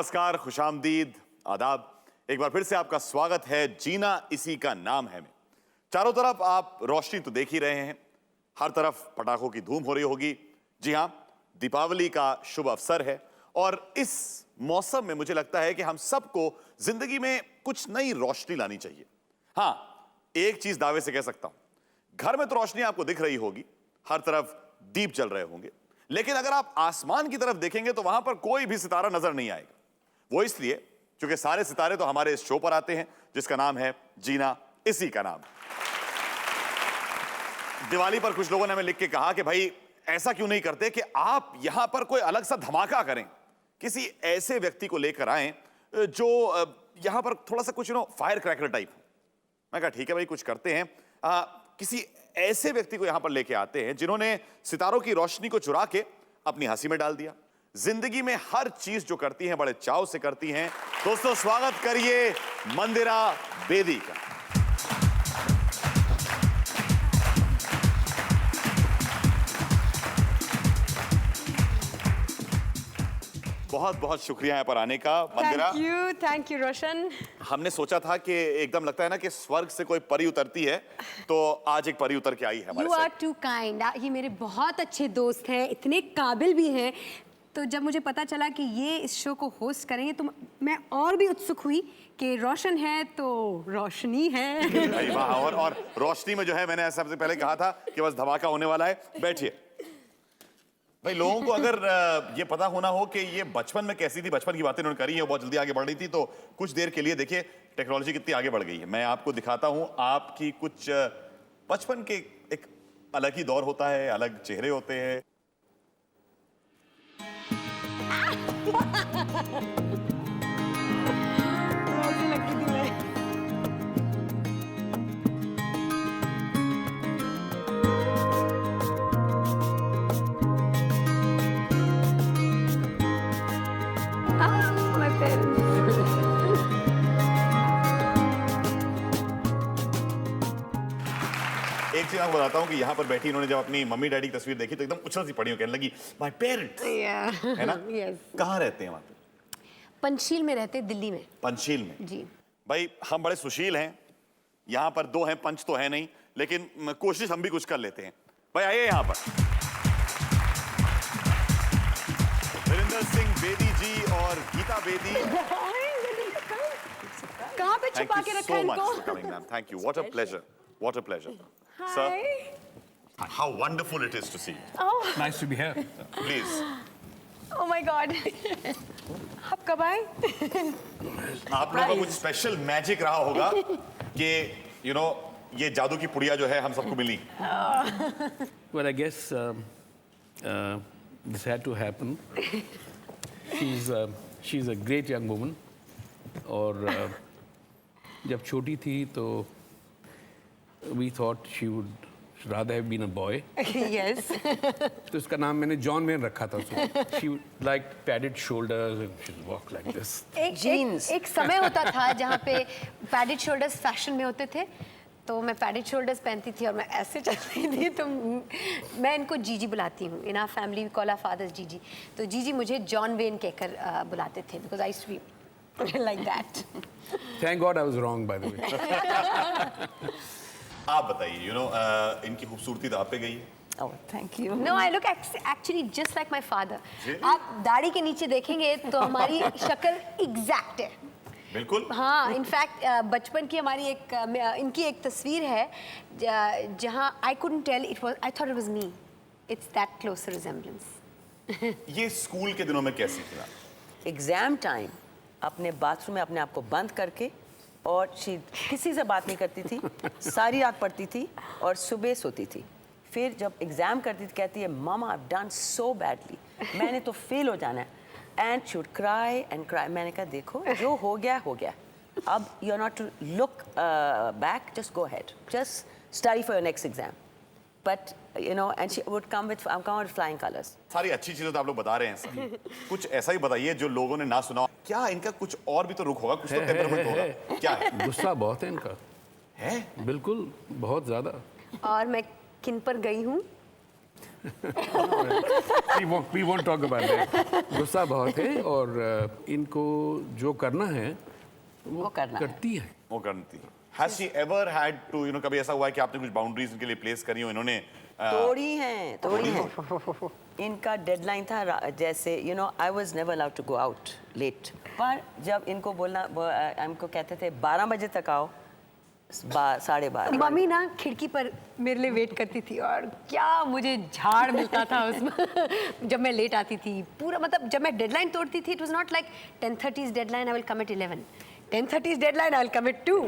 नमस्कार, खुशामदीद, आदाब। एक बार फिर से आपका स्वागत है जीना इसी का नाम है में। चारों तरफ आप रोशनी तो देख ही रहे हैं, हर तरफ पटाखों की धूम हो रही होगी। जी हां, दीपावली का शुभ अवसर है और इस मौसम में मुझे लगता है कि हम सबको जिंदगी में कुछ नई रोशनी लानी चाहिए। हां, एक चीज दावे से कह सकता हूं, घर में तो रोशनी आपको दिख रही होगी, हर तरफ दीप जल रहे होंगे, लेकिन अगर आप आसमान की तरफ देखेंगे तो वहां पर कोई भी सितारा नजर नहीं आएगा। वो इसलिए क्योंकि सारे सितारे तो हमारे इस शो पर आते हैं जिसका नाम है जीना इसी का नाम। दिवाली पर कुछ लोगों ने हमें लिख के कहा कि भाई ऐसा क्यों नहीं करते कि आप यहां पर कोई अलग सा धमाका करें, किसी ऐसे व्यक्ति को लेकर आए जो यहां पर थोड़ा सा कुछ फायर क्रैकर टाइप। मैं कहा ठीक है भाई, कुछ करते हैं। किसी ऐसे व्यक्ति को यहां पर लेके आते हैं जिन्होंने सितारों की रोशनी को चुरा के अपनी हंसी में डाल दिया। जिंदगी में हर चीज जो करती हैं बड़े चाव से करती हैं। दोस्तों, स्वागत करिए मंदिरा बेदी का। बहुत बहुत शुक्रिया यहाँ पर आने का मंदिरा। थैंक यू रोशन। हमने सोचा था कि एकदम लगता है ना कि स्वर्ग से कोई परी उतरती है, तो आज एक परी उतर के आई है हमारे साथ। You are too kind। ये मेरे बहुत अच्छे दोस्त हैं, इतने काबिल भी हैं। तो जब मुझे पता चला कि ये इस शो को होस्ट करेंगे तो मैं और भी उत्सुक हुई कि रोशन है तो रोशनी है। भाई वाह, और रोशनी में जो है, मैंने सबसे पहले कहा था कि बस धमाका होने वाला है। बैठिए भाई। लोगों को अगर ये पता होना हो कि ये बचपन में कैसी थी, बचपन की बातें उन्होंने करी है, बहुत जल्दी आगे बढ़ रही थी, तो कुछ देर के लिए देखिए टेक्नोलॉजी कितनी आगे बढ़ गई है। मैं आपको दिखाता हूं आपकी कुछ बचपन के एक अलग ही दौर होता है, अलग चेहरे होते हैं। एक चीज आपको बताता हूँ कि यहाँ पर बैठी इन्होंने जब अपनी मम्मी डैडी की तस्वीर देखी तो एकदम उछल सी पड़ी, कहने लगी माय पेरेंट्स। है ना? कहाँ रहते हैं वहाँ पे? पंचशील में रहते, दिल्ली में। पंचशील में? जी भाई हम बड़े सुशील हैं, यहाँ पर दो हैं, पंच तो है नहीं, लेकिन कोशिश हम भी कुछ कर लेते हैं। भाई आइए यहाँ पर वीरेंद्र सिंह बेदी जी और गीता बेदी। कहाँ पे छुपा के रखा इनको? Thank you, what a pleasure, what a pleasure. Sir, how wonderful it is to see you. Oh. Nice to be here. Please. Oh my God. आप कब आए? आप लोगों का कुछ स्पेशल मैजिक रहा होगा कि ये जादू की पुड़िया जो है हम सबको मिली। Well, I guess this had to happen. She's a great young woman. और जब छोटी थी तो we thought she would rather have been a boy. Yes. तो इसका नाम मैंने जॉन वेन रखा था उसको। She liked padded shoulders and she'd walk like this. एक समय होता था जहाँ पे पैडेड शोल्डर्स फैशन में होते थे, तो मैं पैडेड शोल्डर्स पहनती थी और मैं ऐसे चलती थी। तो मैं इनको जीजी बुलाती हूँ। In our family we call our father's जीजी। तो जीजी मुझे जॉन वेन कहकर बुलाते थे because I used to be like that. Thank God I was wrong, by the way. आप बताइए, इनकी खूबसूरती तो आप पे गई है। Oh, thank you. No, I look actually just like my father. आप दाढ़ी के नीचे देखेंगे तो हमारी शक्ल एग्जैक्ट है। बिल्कुल। हाँ, इनफैक्ट बचपन की हमारी इनकी एक तस्वीर है जहाँ I couldn't tell it was, I thought it was me. It's that close a resemblance. ये स्कूल के दिनों में कैसी थी? एग्जाम टाइम अपने बाथरूम में अपने आप को बंद करके और किसी से बात नहीं करती थी, सारी रात पढ़ती थी और सुबह सोती थी। फिर जब एग्जाम करती थी कहती है mama I have done so badly, मैंने तो फेल हो जाना है। And she would cry and cry. मैंने कहा देखो जो हो गया, अब you are not to look back, just go ahead, just study for your next exam. But and she would come with flying colors. सारी अच्छी चीजें तो आप लोग बता रहे हैं, कुछ ऐसा ही बताइए जो लोगों ने ना सुना। क्या इनका कुछ और भी तो रुख होगा, कुछ तो टेम्परामेंट होगा? क्या है? गुस्सा बहुत है इनका। है? बिल्कुल, बहुत ज्यादा। और मैं किन पर गई हूँ? We won't talk about that. गुस्सा बहुत है और इनको जो करना है वो करना है। करती है। वो करती Has she ever had to, कभी ऐसा हुआ है कि आपने कुछ बाउंड्रीज इनके लिए प्लेस करी हो, इन्होंने तोड़ी हैं। इनका डेडलाइन था जैसे I was never allowed to go out late, पर जब इनको बोलना हमको कहते थे 12 बजे तक आओ, 12:30। मम्मी ना खिड़की पर मेरे लिए वेट करती थी और क्या मुझे झाड़ मिलता था उसमें जब मैं लेट आती थी। पूरा मतलब जब मैं डेडलाइन तोड़ती थी, it was not like 10:30 deadline I will come at 11, 10:30 deadline I will come at 2।